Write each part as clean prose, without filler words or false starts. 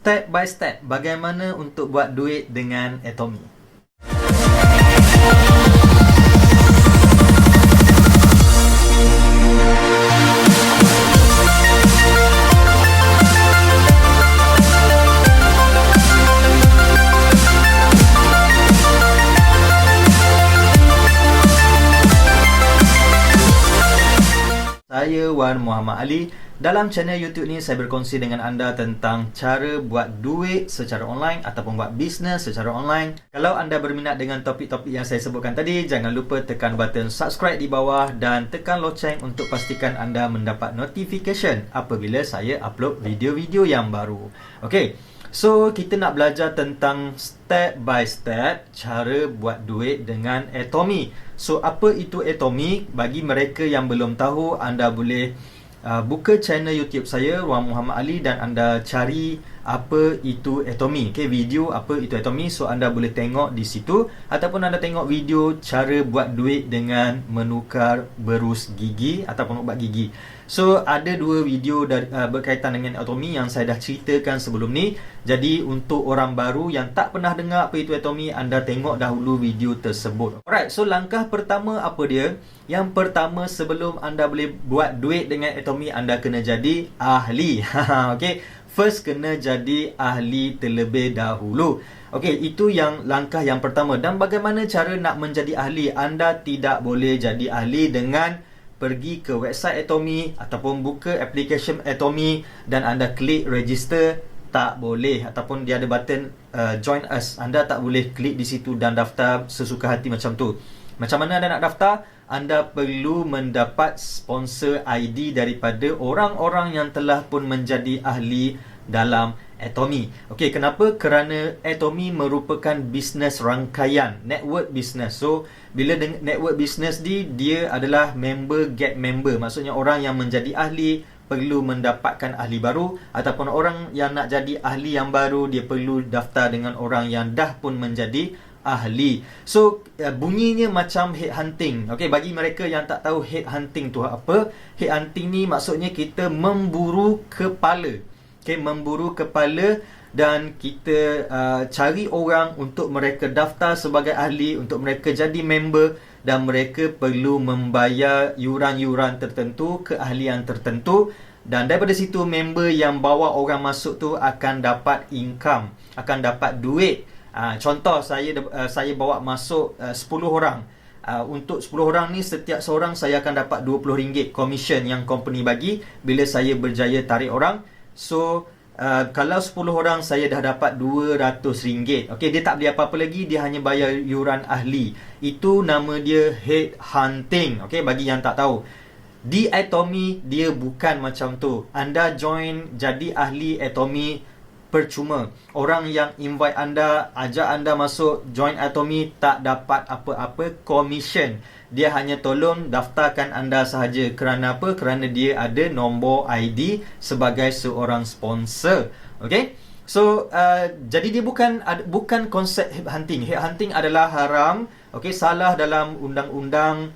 Step by step, bagaimana untuk buat duit dengan Atomy. Saya Wan Muhammad Ali. Dalam channel YouTube ni saya berkongsi dengan anda tentang cara buat duit secara online ataupun buat bisnes secara online. Kalau anda berminat dengan topik-topik yang saya sebutkan tadi, jangan lupa tekan button subscribe di bawah dan tekan loceng untuk pastikan anda mendapat notification apabila saya upload video-video yang baru. Okey. So, kita nak belajar tentang step by step cara buat duit dengan Atomy. So, apa itu Atomy? Bagi mereka yang belum tahu, anda boleh buka channel YouTube saya, Wan Muhammad Ali, dan anda cari apa itu Atomy. Okay, video apa itu Atomy. So, anda boleh tengok di situ. Ataupun anda tengok video cara buat duit dengan menukar berus gigi ataupun ubat gigi. So, ada dua video berkaitan dengan Atomy yang saya dah ceritakan sebelum ni. Jadi, untuk orang baru yang tak pernah dengar apa itu Atomy, anda tengok dahulu video tersebut. Alright, so langkah pertama apa dia? Yang pertama, sebelum anda boleh buat duit dengan Atomy, anda kena jadi ahli. Okay, first kena jadi ahli terlebih dahulu. Okay, itu yang langkah yang pertama. Dan bagaimana cara nak menjadi ahli? Anda tidak boleh jadi ahli dengan pergi ke website Atomy ataupun buka application Atomy dan anda klik register. Tak boleh. Ataupun dia ada button join us. Anda tak boleh klik di situ dan daftar sesuka hati macam tu. Macam mana anda nak daftar? Anda perlu mendapat sponsor ID daripada orang-orang yang telah pun menjadi ahli dalam Atomy. Okey, kenapa? Kerana Atomy merupakan bisnes rangkaian, network business. So, bila network business dia adalah member get member. Maksudnya orang yang menjadi ahli perlu mendapatkan ahli baru, ataupun orang yang nak jadi ahli yang baru, dia perlu daftar dengan orang yang dah pun menjadi ahli. So, bunyinya macam headhunting. Okey, bagi mereka yang tak tahu headhunting tu apa, headhunting ni maksudnya kita memburu kepala. Okay, memburu kepala dan kita cari orang untuk mereka daftar sebagai ahli, untuk mereka jadi member, dan mereka perlu membayar yuran-yuran tertentu, keahlian tertentu, dan daripada situ member yang bawa orang masuk tu akan dapat income, akan dapat duit. Contoh, saya bawa masuk 10 orang. Untuk 10 orang ni, setiap seorang saya akan dapat RM20 commission yang company bagi bila saya berjaya tarik orang. So, kalau 10 orang saya dah dapat RM200. Okay, dia tak beli apa-apa lagi, dia hanya bayar yuran ahli. Itu nama dia headhunting. Okay, bagi yang tak tahu, di Atomy dia bukan macam tu. Anda join jadi ahli Atomy percuma. Orang yang invite anda, ajak anda masuk join Atomy tak dapat apa-apa commission. Dia hanya tolong daftarkan anda sahaja. Kerana apa? Kerana dia ada nombor ID sebagai seorang sponsor. Okay? So, jadi dia bukan konsep headhunting. Headhunting adalah haram. Okay? Salah dalam undang-undang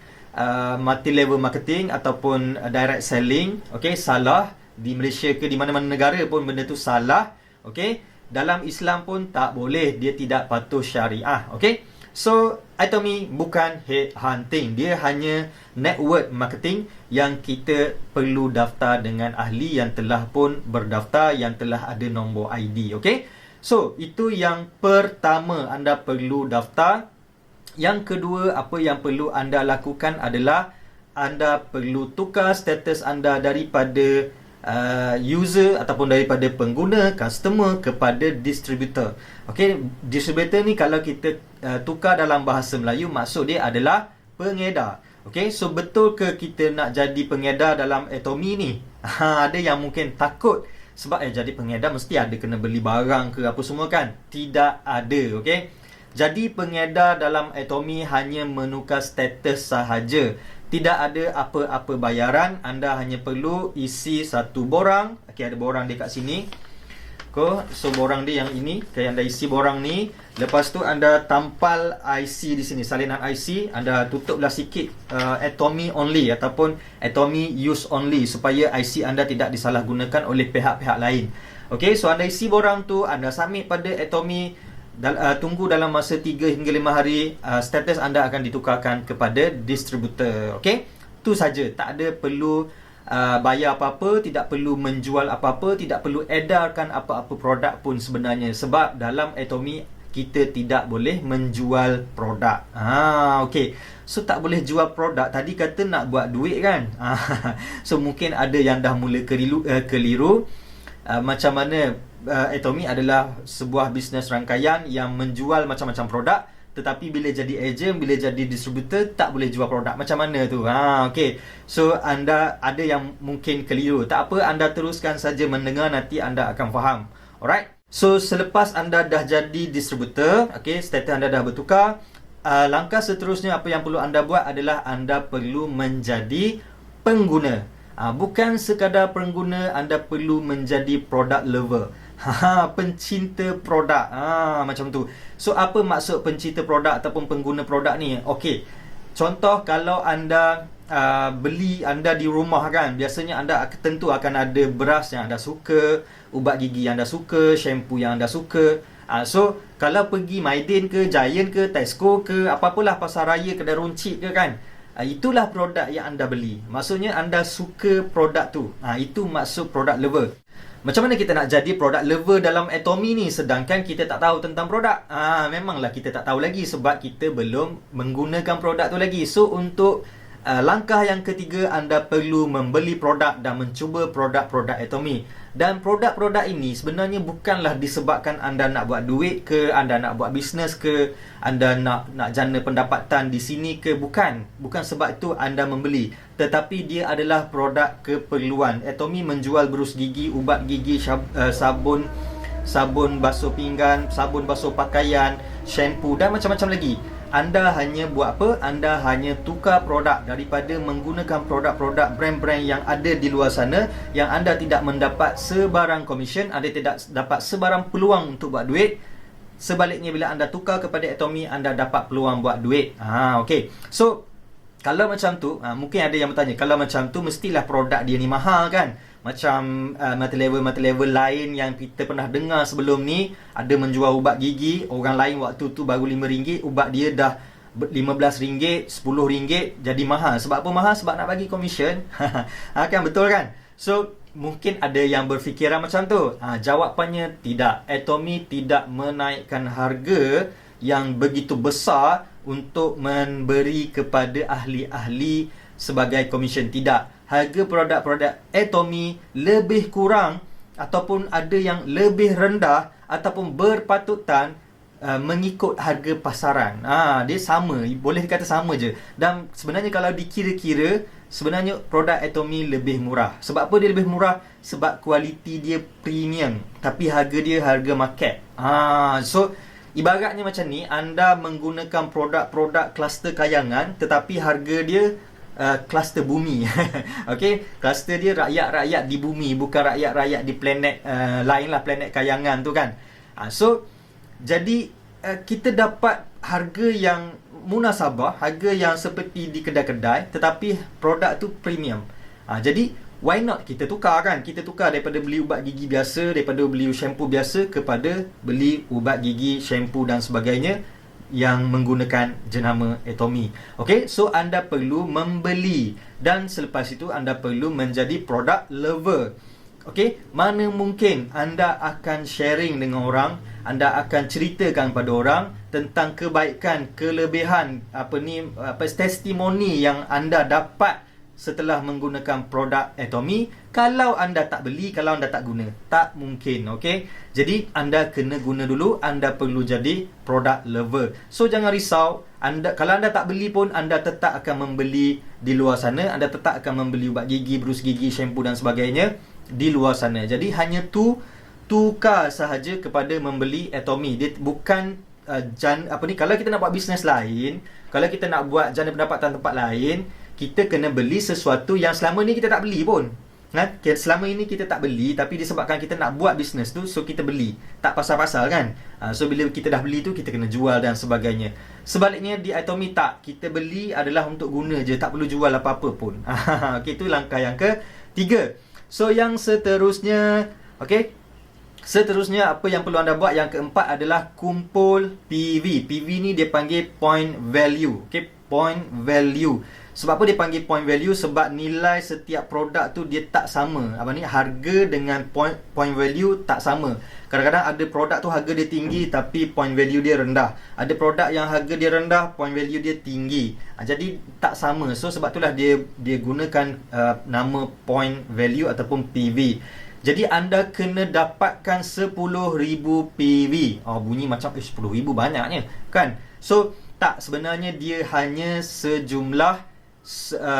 multi-level marketing ataupun direct selling. Okay? Salah. Di Malaysia ke di mana-mana negara pun benda tu salah. Okay? Dalam Islam pun tak boleh. Dia tidak patuh syariah. Okay? So, Atomy bukan headhunting. Dia hanya network marketing yang kita perlu daftar dengan ahli yang telah pun berdaftar, yang telah ada nombor ID. Okay? So, itu yang pertama, anda perlu daftar. Yang kedua, apa yang perlu anda lakukan adalah anda perlu tukar status anda daripada user ataupun daripada pengguna, customer, kepada distributor. Okey, distributor ni kalau kita tukar dalam bahasa Melayu, maksud dia adalah pengedar. Okey, so betul ke kita nak jadi pengedar dalam Atomy ni? Ada yang mungkin takut sebab jadi pengedar mesti ada kena beli barang ke apa semua kan? Tidak ada. Okey, jadi pengedar dalam Atomy hanya menukar status sahaja. Tidak ada apa-apa bayaran. Anda hanya perlu isi satu borang. Okey, ada borang dia kat sini. So, borang dia yang ini. Okay, anda isi borang ni. Lepas tu, anda tampal IC di sini. Salinan IC. Anda tutuplah sikit Atomy only ataupun Atomy use only supaya IC anda tidak disalahgunakan oleh pihak-pihak lain. Okey, so anda isi borang tu, anda submit pada Atomy, tunggu dalam masa 3 hingga 5 hari, status anda akan ditukarkan kepada distributor. Okey, tu saja, tak ada perlu bayar apa-apa, tidak perlu menjual apa-apa, tidak perlu edarkan apa-apa produk pun sebenarnya, sebab dalam Atomy kita tidak boleh menjual produk. Okey. So tak boleh jual produk. Tadi kata nak buat duit kan? So mungkin ada yang dah mula keliru. Macam mana Atomy adalah sebuah bisnes rangkaian yang menjual macam-macam produk, tetapi bila jadi ejen, bila jadi distributor, tak boleh jual produk. Macam mana tu? Okey. So anda ada yang mungkin keliru. Tak apa, anda teruskan saja mendengar, nanti anda akan faham. Alright. So selepas anda dah jadi distributor, okey, status anda dah bertukar, langkah seterusnya apa yang perlu anda buat adalah anda perlu menjadi pengguna. Bukan sekadar pengguna, anda perlu menjadi product lover. Pencinta produk. Macam tu. So apa maksud pencinta produk ataupun pengguna produk ni? Okey. Contoh, kalau anda beli, anda di rumah kan, biasanya anda tentu akan ada beras yang anda suka, ubat gigi yang anda suka, shampoo yang anda suka. So kalau pergi Maidin ke, Giant ke, Tesco ke, apa-apalah pasar raya, kedai runcit ke kan, itulah produk yang anda beli. Maksudnya anda suka produk tu. Itu maksud product lover. Macam mana kita nak jadi product lover dalam Atomy ni sedangkan kita tak tahu tentang produk? Memanglah kita tak tahu lagi sebab kita belum menggunakan produk tu lagi. So untuk langkah yang ketiga, anda perlu membeli produk dan mencuba produk-produk Atomy. Dan produk-produk ini sebenarnya bukanlah disebabkan anda nak buat duit ke, anda nak buat bisnes ke, anda nak jana pendapatan di sini ke, bukan sebab itu anda membeli, tetapi dia adalah produk keperluan. Atomy menjual berus gigi, ubat gigi, sabun basuh pinggan, sabun basuh pakaian, shampoo dan macam-macam lagi. Anda hanya buat apa? Anda hanya tukar produk daripada menggunakan produk-produk brand-brand yang ada di luar sana, yang anda tidak mendapat sebarang komisen, anda tidak dapat sebarang peluang untuk buat duit. Sebaliknya, bila anda tukar kepada Atomy, anda dapat peluang buat duit. Okey. So kalau macam tu, mungkin ada yang bertanya, kalau macam tu mestilah produk dia ni mahal kan? Macam multi-level lain yang kita pernah dengar sebelum ni, ada menjual ubat gigi, orang lain waktu tu baru RM5, ubat dia dah RM15, RM10, jadi mahal. Sebab apa mahal? Sebab nak bagi komisen. Kan, betul kan? So mungkin ada yang berfikiran macam tu. Jawapannya tidak. Atomy tidak menaikkan harga yang begitu besar untuk memberi kepada ahli-ahli sebagai komisen. Tidak. Harga produk-produk Atomy lebih kurang ataupun ada yang lebih rendah ataupun berpatutan mengikut harga pasaran. Dia sama, boleh dikata sama je. Dan sebenarnya kalau dikira-kira, sebenarnya produk Atomy lebih murah. Sebab apa dia lebih murah? Sebab kualiti dia premium, tapi harga dia harga market. So ibaratnya macam ni, anda menggunakan produk-produk kluster kayangan, tetapi harga dia kluster bumi. Okey, kluster dia rakyat-rakyat di bumi, bukan rakyat-rakyat di planet lain lah, planet kayangan tu kan. So jadi kita dapat harga yang munasabah, harga yang seperti di kedai-kedai, tetapi produk tu premium. Jadi why not kita tukar kan? Kita tukar daripada beli ubat gigi biasa, daripada beli shampoo biasa, kepada beli ubat gigi, shampoo dan sebagainya yang menggunakan jenama Atomy. Okey, so anda perlu membeli, dan selepas itu anda perlu menjadi product lover. Okey, mana mungkin anda akan sharing dengan orang, anda akan ceritakan pada orang tentang kebaikan, kelebihan, testimoni yang anda dapat setelah menggunakan produk Atomy. Kalau anda tak beli, kalau anda tak guna, tak mungkin. Okey, jadi anda kena guna dulu. Anda perlu jadi product lover. So jangan risau, kalau anda tak beli pun, anda tetap akan membeli di luar sana. Anda tetap akan membeli ubat gigi, berus gigi, shampoo dan sebagainya di luar sana. Jadi hanya tukar sahaja kepada membeli Atomy. Dia bukan kalau kita nak buat bisnes lain, kalau kita nak buat jana pendapatan tempat lain, kita kena beli sesuatu yang selama ni kita tak beli pun. Selama ini kita tak beli, tapi disebabkan kita nak buat bisnes tu, so kita beli. Tak pasal-pasal kan. So bila kita dah beli tu, kita kena jual dan sebagainya. Sebaliknya di Atomy tak. Kita beli adalah untuk guna je, tak perlu jual apa-apa pun. Okey, itu langkah yang ketiga. So yang seterusnya, okey, Seterusnya, apa yang perlu anda buat? Yang keempat adalah kumpul PV. PV ni dia panggil point value. Okay, point value. Sebab apa dia panggil point value? Sebab nilai setiap produk tu dia tak sama. Apa ni? Harga dengan point value tak sama. Kadang-kadang ada produk tu harga dia tinggi tapi point value dia rendah. Ada produk yang harga dia rendah, point value dia tinggi. Jadi tak sama. So sebab itulah dia gunakan nama point value ataupun PV. Jadi anda kena dapatkan 10,000 PV. Bunyi macam 10,000 banyaknya, kan? So tak, sebenarnya dia hanya sejumlah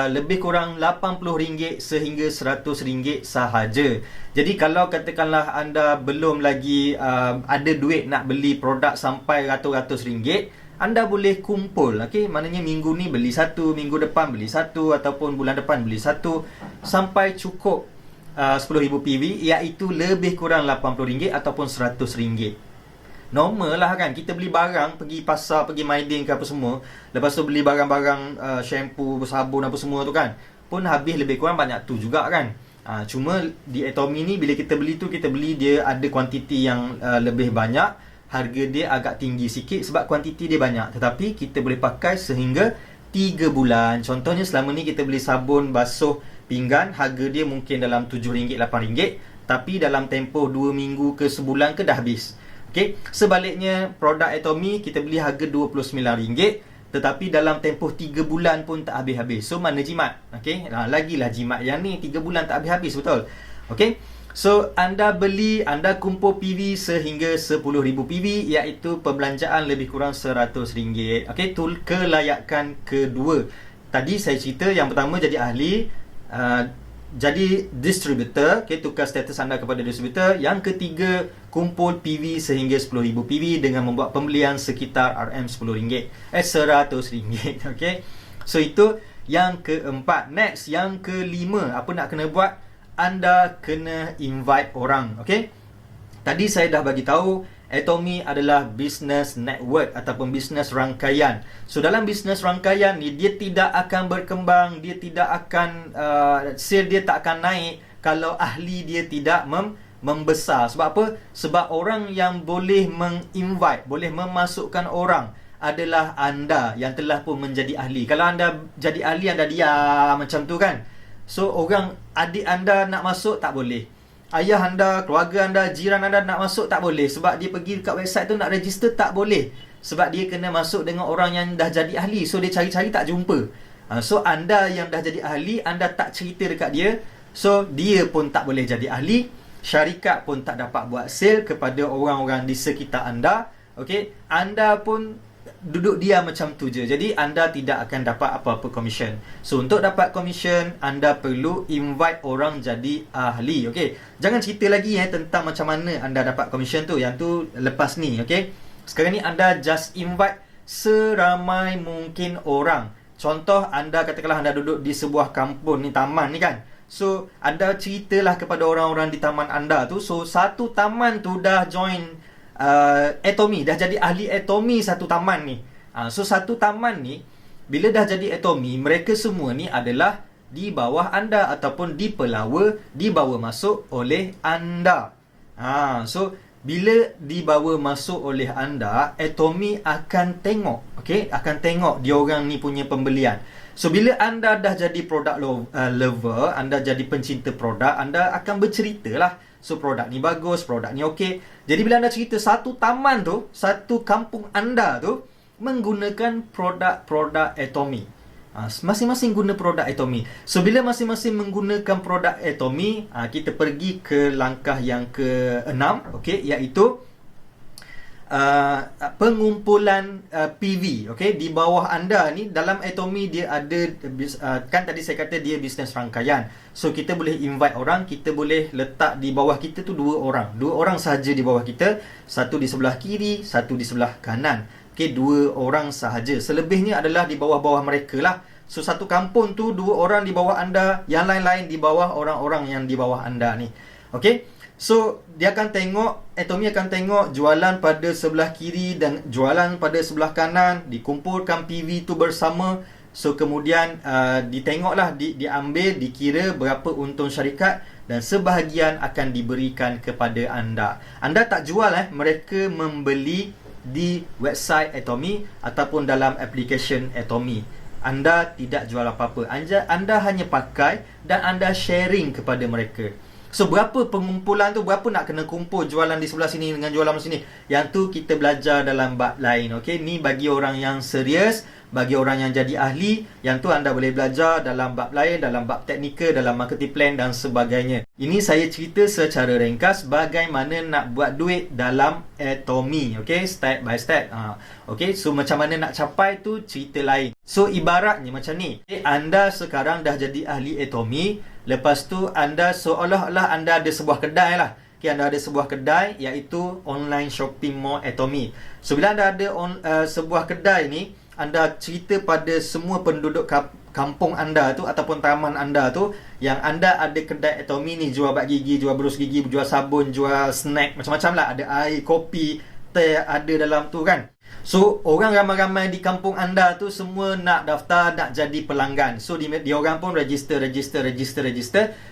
lebih kurang RM80 sehingga RM100 sahaja. Jadi kalau katakanlah anda belum lagi ada duit nak beli produk sampai ratus-ratus ringgit, anda boleh kumpul. Okay? Maknanya minggu ni beli satu, minggu depan beli satu, ataupun bulan depan beli satu, sampai cukup 10,000 PV, iaitu lebih kurang RM80 ataupun RM100. Normal lah kan, kita beli barang, pergi pasar, pergi Maidin ke apa semua, lepas tu beli barang-barang shampoo, sabun apa semua tu kan, pun habis lebih kurang banyak tu juga kan. Cuma di Atomy ni bila kita beli tu, kita beli dia ada kuantiti yang lebih banyak, harga dia agak tinggi sikit sebab kuantiti dia banyak, tetapi kita boleh pakai sehingga 3 bulan. Contohnya selama ni kita beli sabun basuh pinggan, harga dia mungkin dalam RM7, RM8, tapi dalam tempoh 2 minggu ke sebulan ke dah habis. Okay? Sebaliknya, produk Atomy kita beli harga RM29, tetapi dalam tempoh 3 bulan pun tak habis-habis. So mana jimat? Okay? Lagilah jimat yang ni 3 bulan tak habis-habis, betul? Okay? So anda beli, anda kumpul PV sehingga 10,000 PV, iaitu perbelanjaan lebih kurang RM100. Okay? Tu kelayakan kedua. Tadi saya cerita yang pertama jadi ahli, jadi distributor, okay, tukar status anda kepada distributor. Yang ketiga, kumpul PV sehingga 10,000 PV dengan membuat pembelian sekitar RM10, RM100. Okay? So itu yang keempat. Next, yang kelima, apa nak kena buat? Anda kena invite orang. Okay? Tadi saya dah bagi tahu Atomy adalah business network ataupun business rangkaian. So dalam business rangkaian ni, dia tidak akan berkembang, dia tidak akan sale dia tak akan naik kalau ahli dia tidak membesar. Sebab apa? Sebab orang yang boleh menginvite, boleh memasukkan orang adalah anda yang telah pun menjadi ahli. Kalau anda jadi ahli, anda diam macam tu kan. So orang, adik anda nak masuk tak boleh, ayah anda, keluarga anda, jiran anda nak masuk tak boleh. Sebab dia pergi dekat website tu nak register tak boleh. Sebab dia kena masuk dengan orang yang dah jadi ahli. So dia cari-cari tak jumpa. So anda yang dah jadi ahli, anda tak cerita dekat dia, so dia pun tak boleh jadi ahli. Syarikat pun tak dapat buat sale kepada orang-orang di sekitar anda. Okay? Anda pun duduk diam macam tu je. Jadi anda tidak akan dapat apa-apa komisen. So untuk dapat komisen, anda perlu invite orang jadi ahli. Okay? Jangan cerita lagi tentang macam mana anda dapat komisen tu. Yang tu lepas ni. Okay? Sekarang ni anda just invite seramai mungkin orang. Contoh, anda katakanlah anda duduk di sebuah kampung ni, taman ni kan. So anda ceritalah kepada orang-orang di taman anda tu. So satu taman tu dah join Atomy, dah jadi ahli Atomy satu taman ni. So satu taman ni, bila dah jadi Atomy, mereka semua ni adalah di bawah anda ataupun dibawa masuk oleh anda. So bila dibawa masuk oleh anda, Atomy akan tengok, okay, akan tengok diorang ni punya pembelian. So bila anda dah jadi produk lover, anda jadi pencinta produk, anda akan bercerita lah. So produk ni bagus, produk ni okey. Jadi bila anda cerita, satu taman tu, satu kampung anda tu menggunakan produk-produk Atomy. Masing-masing guna produk Atomy. So bila masing-masing menggunakan produk Atomy, kita pergi ke langkah yang ke-6, okey, iaitu pengumpulan PV. Okay? Di bawah anda ni, dalam Atomy dia ada, kan tadi saya kata dia bisnes rangkaian. So kita boleh invite orang, kita boleh letak di bawah kita tu 2 orang sahaja di bawah kita. Satu di sebelah kiri, satu di sebelah kanan. Okay, 2 orang sahaja. Selebihnya adalah di bawah-bawah mereka lah. So satu kampung tu 2 orang di bawah anda, yang lain-lain di bawah orang-orang yang di bawah anda ni. Okay? So dia akan tengok, Atomy akan tengok jualan pada sebelah kiri dan jualan pada sebelah kanan, dikumpulkan PV tu bersama. So kemudian ditengoklah, diambil, dikira berapa untung syarikat dan sebahagian akan diberikan kepada anda. Anda tak jual, mereka membeli di website Atomy ataupun dalam application Atomy. Anda tidak jual apa-apa. Anda hanya pakai dan anda sharing kepada mereka. So, berapa pengumpulan tu, berapa nak kena kumpul jualan di sebelah sini dengan jualan di sini. Yang tu kita belajar dalam bab lain. Okey, ni bagi orang yang serius, bagi orang yang jadi ahli. Yang tu anda boleh belajar dalam bab lain, dalam bab teknikal, dalam marketing plan dan sebagainya. Ini saya cerita secara ringkas bagaimana nak buat duit dalam Atomy. Okey, step by step. Okey, so macam mana nak capai tu cerita lain. So, ibaratnya macam ni. Anda sekarang dah jadi ahli Atomy. Lepas tu anda seolah-olah anda ada sebuah kedai lah. Okay, anda ada sebuah kedai iaitu online shopping mall Atomy. So, bila anda ada sebuah kedai ni, anda cerita pada semua penduduk kampung anda tu ataupun taman anda tu yang anda ada kedai Atomy ni, jual bak gigi, jual berus gigi, jual sabun, jual snack, macam-macam lah. Ada air, kopi, teh ada dalam tu kan. So, orang ramai-ramai di kampung anda tu semua nak daftar, nak jadi pelanggan. So, dia orang pun register.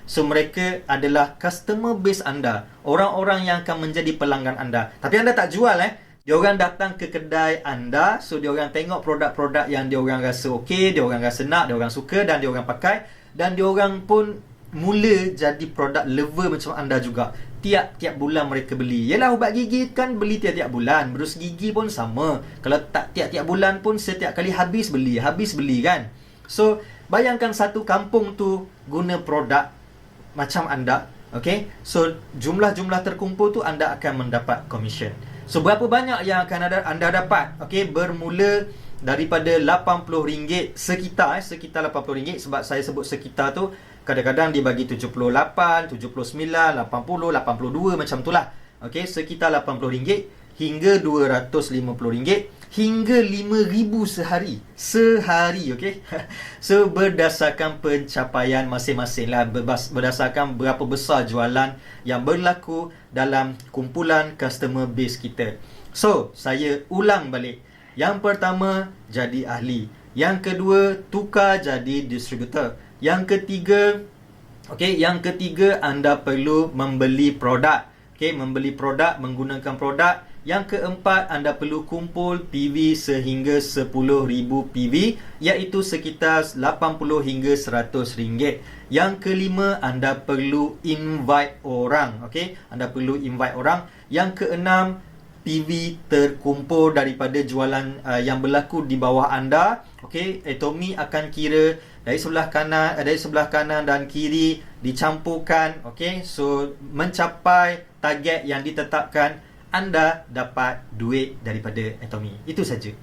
So, mereka adalah customer base anda. Orang-orang yang akan menjadi pelanggan anda. Tapi anda tak jual, Dia orang datang ke kedai anda. So, dia orang tengok produk-produk yang dia orang rasa okey, dia orang rasa nak, dia orang suka dan dia orang pakai. Dan dia orang pun mula jadi produk lover macam anda juga. Tiap-tiap bulan mereka beli. Yalah, ubat gigi kan beli tiap-tiap bulan. Berus gigi pun sama. Kalau tak tiap-tiap bulan pun setiap kali habis beli kan. So, bayangkan satu kampung tu guna produk macam anda. Okay, so jumlah-jumlah terkumpul tu anda akan mendapat commission. So, berapa banyak yang akan anda dapat? Okay, bermula daripada RM80 sekitar RM80. Sebab saya sebut sekitar tu kadang-kadang dia bagi 78, 79, 80, 82 macam tu lah. Okey, sekitar RM80 hingga RM250 hingga RM5,000 sehari. Okey. So, berdasarkan pencapaian masing-masing lah, berdasarkan berapa besar jualan yang berlaku dalam kumpulan customer base kita. So, saya ulang balik. Yang pertama, jadi ahli. Yang kedua, tukar jadi distributor. Yang ketiga, anda perlu membeli produk. Okey, membeli produk, menggunakan produk. Yang keempat, anda perlu kumpul PV sehingga 10,000 PV, iaitu sekitar 80 hingga RM100. Yang kelima, anda perlu invite orang. Okey, anda perlu invite orang. Yang keenam, PV terkumpul daripada jualan yang berlaku di bawah anda. Okey, Atomy akan kira dari sebelah kanan dan kiri dicampurkan. Okey, so mencapai target yang ditetapkan, anda dapat duit daripada Atomy. Itu saja.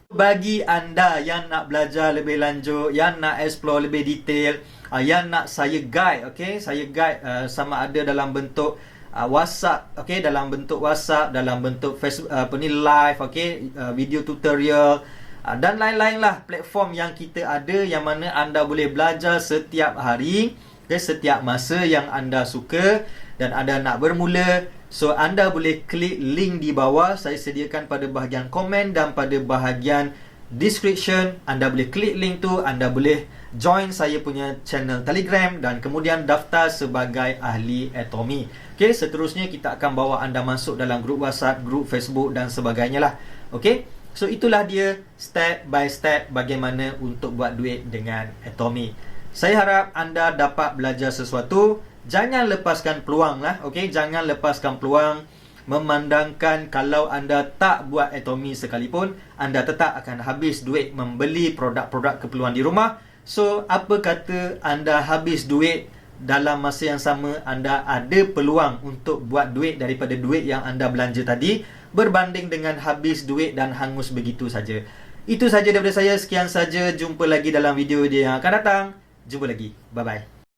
Bagi anda yang nak belajar lebih lanjut, yang nak explore lebih detail, yang nak saya guide, okey, saya guide sama ada dalam bentuk WhatsApp, okey, dalam bentuk WhatsApp, dalam bentuk Facebook, live, okey, video tutorial dan lain-lain lah platform yang kita ada, yang mana anda boleh belajar setiap hari, okay, setiap masa yang anda suka dan anda nak bermula. So, anda boleh klik link di bawah. Saya sediakan pada bahagian komen dan pada bahagian description. Anda boleh klik link tu, anda boleh join saya punya channel Telegram dan kemudian daftar sebagai ahli Atomy. Okay, seterusnya kita akan bawa anda masuk dalam grup WhatsApp, grup Facebook dan sebagainya lah. Okay, so itulah dia step by step bagaimana untuk buat duit dengan Atomy. Saya harap anda dapat belajar sesuatu. Jangan lepaskan peluang lah. Okay, jangan lepaskan peluang. Memandangkan kalau anda tak buat Atomy sekalipun, anda tetap akan habis duit membeli produk-produk keperluan di rumah. So, apa kata anda habis duit, dalam masa yang sama anda ada peluang untuk buat duit daripada duit yang anda belanja tadi, berbanding dengan habis duit dan hangus begitu saja. Itu saja daripada saya. Sekian saja. Jumpa lagi dalam video dia yang akan datang. Jumpa lagi. Bye-bye.